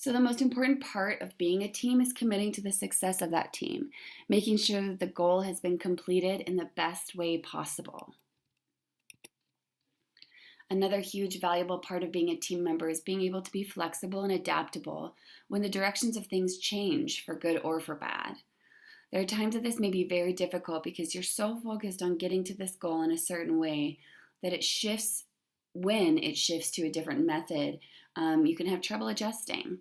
So, the most important part of being a team is committing to the success of that team, making sure that the goal has been completed in the best way possible. Another huge valuable part of being a team member is being able to be flexible and adaptable when the directions of things change for good or for bad. There are times that this may be very difficult because you're so focused on getting to this goal in a certain way that it shifts when it shifts to a different method. You can have trouble adjusting.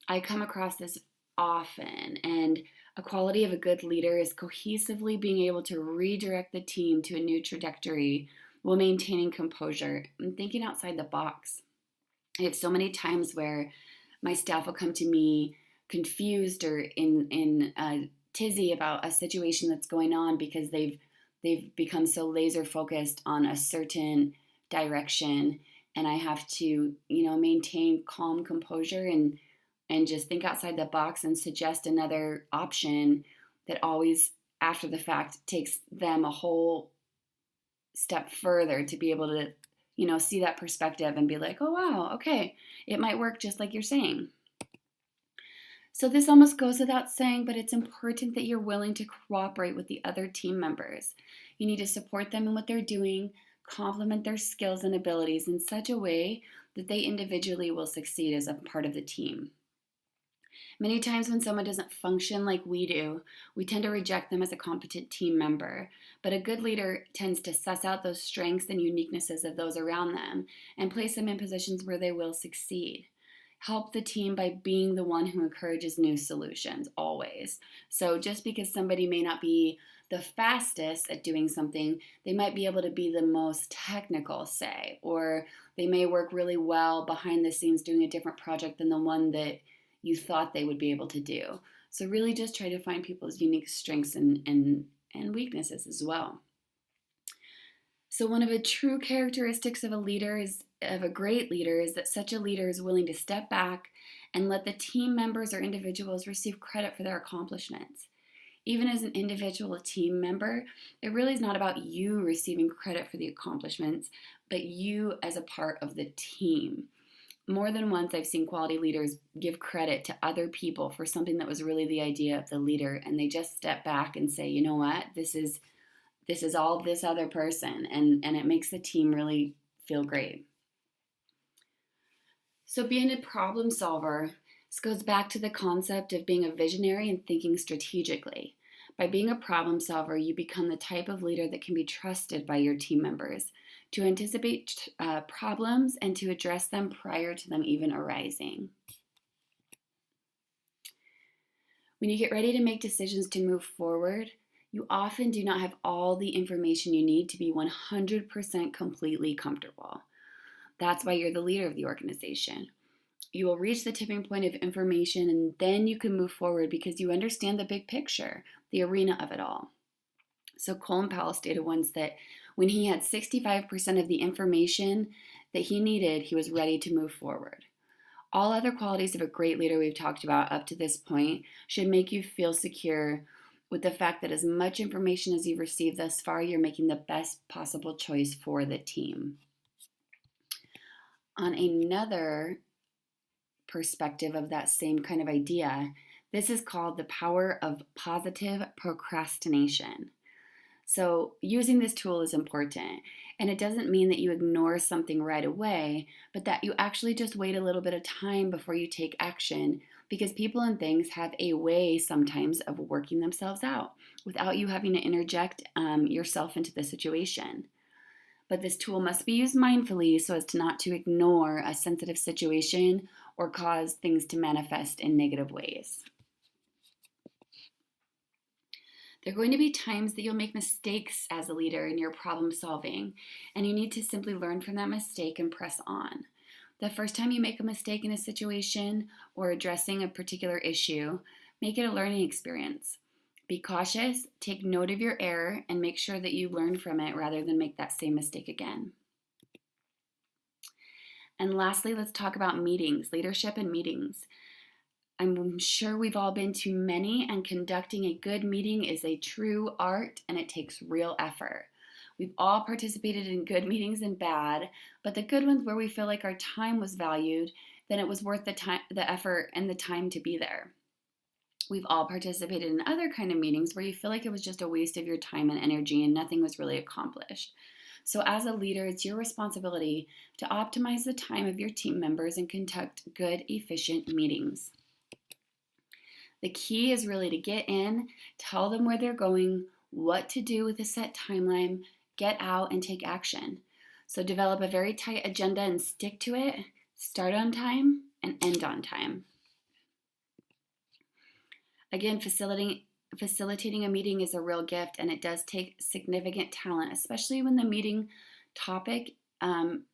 I come across this often, and a quality of a good leader is cohesively being able to redirect the team to a new trajectory while maintaining composure and thinking outside the box. I have so many times where my staff will come to me confused or in a tizzy about a situation that's going on because they've become so laser focused on a certain direction, and I have to maintain calm composure and just think outside the box and suggest another option that always after the fact takes them a whole step further to be able to see that perspective and be like, oh wow, okay, it might work just like you're saying. So this almost goes without saying, but it's important that you're willing to cooperate with the other team members. You need to support them in what they're doing, complement their skills and abilities in such a way that they individually will succeed as a part of the team. Many times when someone doesn't function like we do, we tend to reject them as a competent team member. But a good leader tends to suss out those strengths and uniquenesses of those around them and place them in positions where they will succeed. Help the team by being the one who encourages new solutions, always. So just because somebody may not be the fastest at doing something, they might be able to be the most technical, say, or they may work really well behind the scenes doing a different project than the one that you thought they would be able to do. So really just try to find people's unique strengths and weaknesses as well. So one of the true characteristics of a great leader is that such a leader is willing to step back and let the team members or individuals receive credit for their accomplishments. Even as an individual team member, it really is not about you receiving credit for the accomplishments, but you as a part of the team. More than once, I've seen quality leaders give credit to other people for something that was really the idea of the leader, and they just step back and say, you know what, this is all this other person, and it makes the team really feel great. So being a problem solver, this goes back to the concept of being a visionary and thinking strategically. By being a problem solver, you become the type of leader that can be trusted by your team members to anticipate problems and to address them prior to them even arising. When you get ready to make decisions to move forward, you often do not have all the information you need to be 100% completely comfortable. That's why you're the leader of the organization. You will reach the tipping point of information and then you can move forward because you understand the big picture, the arena of it all. So Colin Powell stated once that when he had 65% of the information that he needed, he was ready to move forward. All other qualities of a great leader we've talked about up to this point should make you feel secure with the fact that as much information as you've received thus far, you're making the best possible choice for the team. On another perspective of that same kind of idea, this is called the power of positive procrastination. So using this tool is important, and it doesn't mean that you ignore something right away, but that you actually just wait a little bit of time before you take action, because people and things have a way sometimes of working themselves out without you having to interject yourself into the situation. But this tool must be used mindfully so as to not to ignore a sensitive situation or cause things to manifest in negative ways. There are going to be times that you'll make mistakes as a leader in your problem solving, and you need to simply learn from that mistake and press on. The first time you make a mistake in a situation or addressing a particular issue, make it a learning experience. Be cautious, take note of your error, and make sure that you learn from it rather than make that same mistake again. And lastly, let's talk about meetings, leadership and meetings. I'm sure we've all been to many, and conducting a good meeting is a true art and it takes real effort. We've all participated in good meetings and bad, but the good ones where we feel like our time was valued then it was worth the effort and the time to be there. We've all participated in other kind of meetings where you feel like it was just a waste of your time and energy and nothing was really accomplished. So as a leader, it's your responsibility to optimize the time of your team members and conduct good, efficient meetings. The key is really to get in, tell them where they're going, what to do with a set timeline, get out and take action. So develop a very tight agenda and stick to it. Start on time and end on time. Again, facilitating a meeting is a real gift, and it does take significant talent, especially when the meeting topic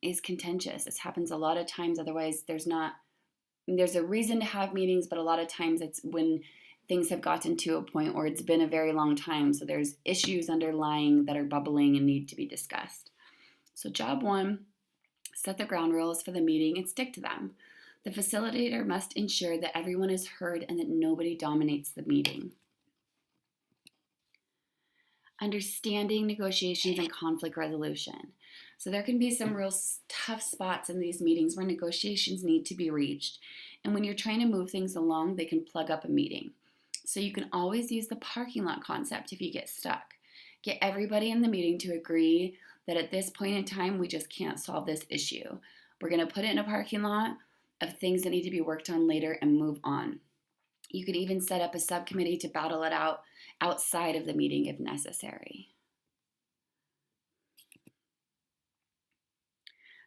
is contentious. This happens a lot of times. Otherwise, there's a reason to have meetings, but a lot of times it's when things have gotten to a point where it's been a very long time. So there's issues underlying that are bubbling and need to be discussed. So job 1, set the ground rules for the meeting and stick to them. The facilitator must ensure that everyone is heard and that nobody dominates the meeting. Understanding negotiations and conflict resolution. So there can be some real tough spots in these meetings where negotiations need to be reached. And when you're trying to move things along, they can plug up a meeting. So you can always use the parking lot concept if you get stuck. Get everybody in the meeting to agree that at this point in time, we just can't solve this issue. We're going to put it in a parking lot of things that need to be worked on later and move on. You could even set up a subcommittee to battle it out outside of the meeting if necessary.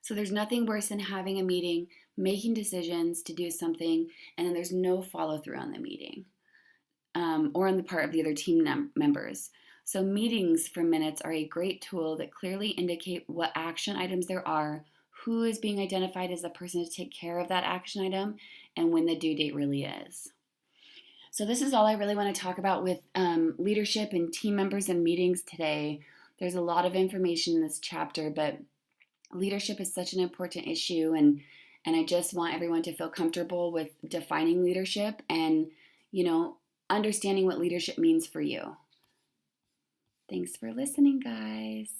So there's nothing worse than having a meeting, making decisions to do something, and then there's no follow through on the meeting or on the part of the other team members. So meetings for minutes are a great tool that clearly indicate what action items there are, who is being identified as the person to take care of that action item, and when the due date really is. So this is all I really want to talk about with leadership and team members and meetings today. There's a lot of information in this chapter, but leadership is such an important issue, and I just want everyone to feel comfortable with defining leadership and, understanding what leadership means for you. Thanks for listening, guys.